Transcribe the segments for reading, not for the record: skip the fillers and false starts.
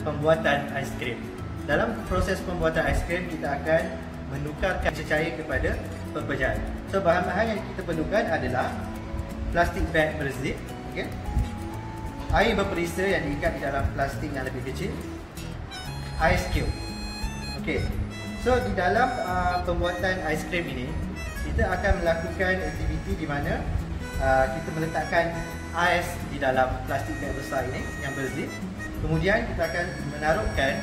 pembuatan aiskrim. Dalam proses pembuatan aiskrim, kita akan menukarkan cecair kepada pepejal. So, bahan-bahan yang kita perlukan adalah plastik bag berzip, okay? Air berperisa yang diikat di dalam plastik yang lebih kecil, ais cube. Okay. So, di dalam pembuatan aiskrim ini, kita akan melakukan aktiviti di mana kita meletakkan ais di dalam plastik bag besar ini yang berzip. Kemudian kita akan menaruhkan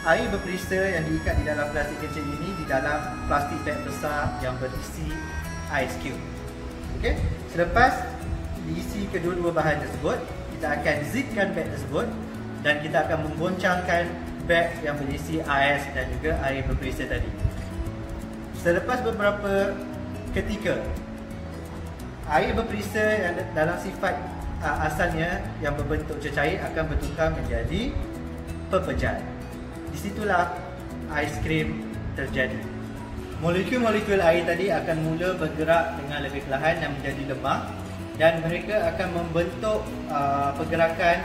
air berperisa yang diikat di dalam plastik kecil ini di dalam plastik bag besar yang berisi ais cube. Okey. Selepas diisi kedua-dua bahan tersebut, kita akan zipkan bag tersebut dan kita akan memboncangkan bag yang berisi ais dan juga air berperisa tadi. Selepas beberapa ketika, air berperisa yang dalam sifat asalnya yang berbentuk cecair akan bertukar menjadi pepejal. Di situlah aiskrim terjadi. Molekul-molekul air tadi akan mula bergerak dengan lebih perlahan dan menjadi lemah, dan mereka akan membentuk pergerakan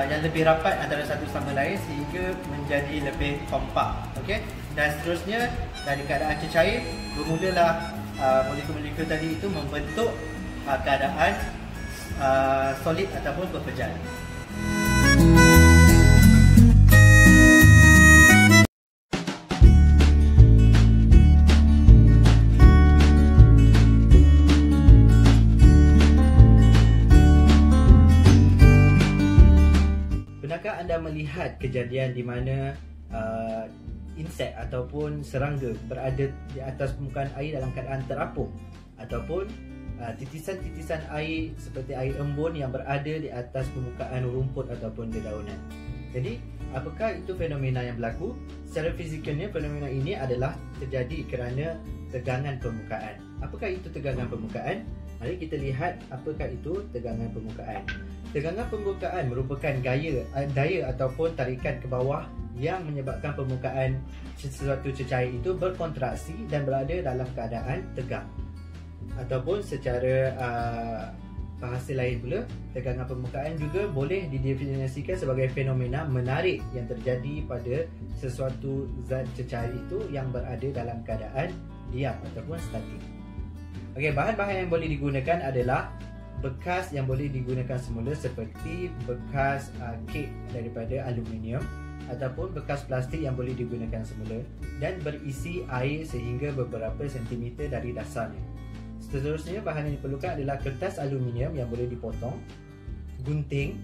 yang lebih rapat antara satu sama lain sehingga menjadi lebih kompak. Okey? Dan seterusnya, dari keadaan cecair bermulalah molekul-molekul tadi itu membentuk keadaan solid ataupun pepejal. Benarkah anda melihat kejadian di mana insek ataupun serangga berada di atas permukaan air dalam keadaan terapung, ataupun titisan-titisan air seperti air embun yang berada di atas permukaan rumput ataupun dedaunan? Jadi, apakah itu fenomena yang berlaku? Secara fizikalnya, fenomena ini adalah terjadi kerana tegangan permukaan. Apakah itu tegangan permukaan? Mari kita lihat apakah itu tegangan permukaan. Tegangan permukaan merupakan daya ataupun tarikan ke bawah yang menyebabkan permukaan sesuatu cecair itu berkontraksi dan berada dalam keadaan tegang. Ataupun secara bahasa lain pula, tegangan permukaan juga boleh didefinisikan sebagai fenomena menarik yang terjadi pada sesuatu zat cecair itu yang berada dalam keadaan diam ataupun statik. Okey, bahan-bahan yang boleh digunakan adalah bekas yang boleh digunakan semula seperti bekas kek daripada aluminium ataupun bekas plastik yang boleh digunakan semula dan berisi air sehingga beberapa sentimeter dari dasarnya. Seterusnya, bahan yang diperlukan adalah kertas aluminium yang boleh dipotong, gunting,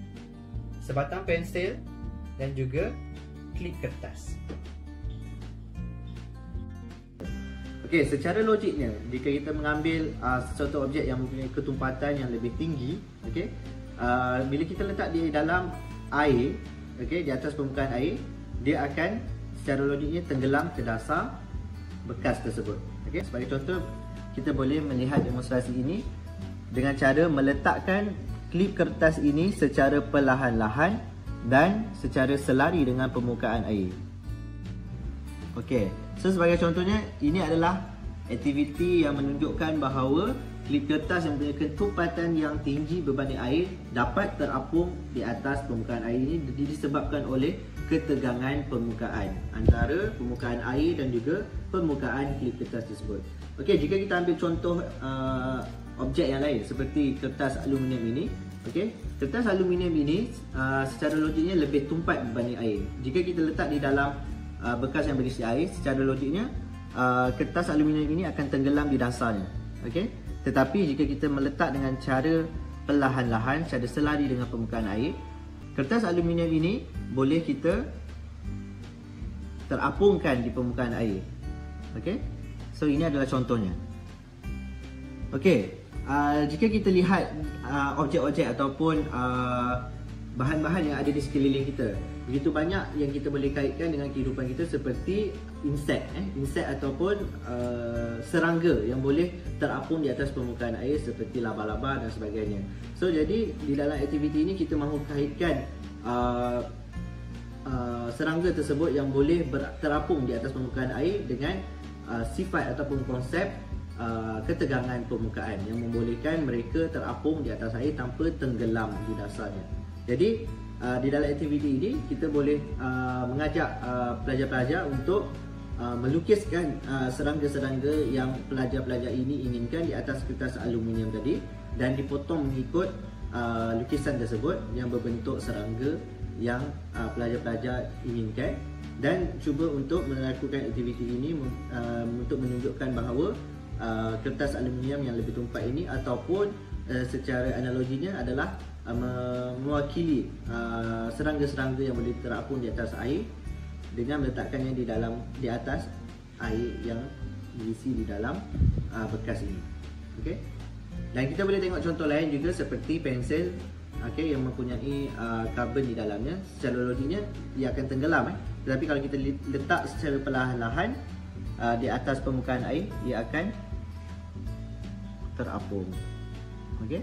sebatang pensel dan juga klip kertas. Okey, secara logiknya, jika kita mengambil sesuatu objek yang mempunyai ketumpatan yang lebih tinggi, okey, bila kita letak di dalam air, okey, di atas permukaan air, dia akan secara logiknya tenggelam ke dasar bekas tersebut. Okey, sebagai contoh, kita boleh melihat demonstrasi ini dengan cara meletakkan klip kertas ini secara perlahan-lahan dan secara selari dengan permukaan air. Okey, so sebagai contohnya, ini adalah aktiviti yang menunjukkan bahawa klip kertas yang mempunyai ketumpatan yang tinggi berbanding air dapat terapung di atas permukaan air ini disebabkan oleh ketegangan permukaan antara permukaan air dan juga permukaan klip kertas tersebut. Okey, jika kita ambil contoh objek yang lain seperti kertas aluminium ini, okey, kertas aluminium ini secara logiknya lebih tumpat berbanding air. Jika kita letak di dalam bekas yang berisi air, secara logiknya kertas aluminium ini akan tenggelam di dasarnya. Okey, tetapi jika kita meletak dengan cara perlahan-lahan, cara selari dengan permukaan air, kertas aluminium ini boleh kita terapungkan di permukaan air. Okey, so ini adalah contohnya. Okey, jika kita lihat objek-objek ataupun bahan-bahan yang ada di sekeliling kita, begitu banyak yang kita boleh kaitkan dengan kehidupan kita seperti insek ataupun serangga yang boleh terapung di atas permukaan air seperti laba-laba dan sebagainya. So jadi di dalam aktiviti ini kita mahu kaitkan serangga tersebut yang boleh terapung di atas permukaan air dengan sifat ataupun konsep ketegangan permukaan yang membolehkan mereka terapung di atas air tanpa tenggelam di dasarnya. Jadi di dalam aktiviti ini kita boleh mengajak pelajar-pelajar untuk melukiskan serangga-serangga yang pelajar-pelajar ini inginkan di atas kertas aluminium tadi, dan dipotong mengikut lukisan tersebut yang berbentuk serangga yang pelajar-pelajar inginkan, dan cuba untuk melakukan aktiviti ini untuk menunjukkan bahawa kertas aluminium yang lebih tumpat ini ataupun secara analoginya adalah mewakili serangga-serangga yang boleh terapung di atas air dengan meletakkannya di atas air yang diisi di dalam bekas ini. Okey. Dan kita boleh tengok contoh lain juga seperti pensel, okey, yang mempunyai karbon di dalamnya. Secara logiknya ia akan tenggelam, tetapi kalau kita letak secara perlahan-lahan di atas permukaan air, ia akan terapung. Okey.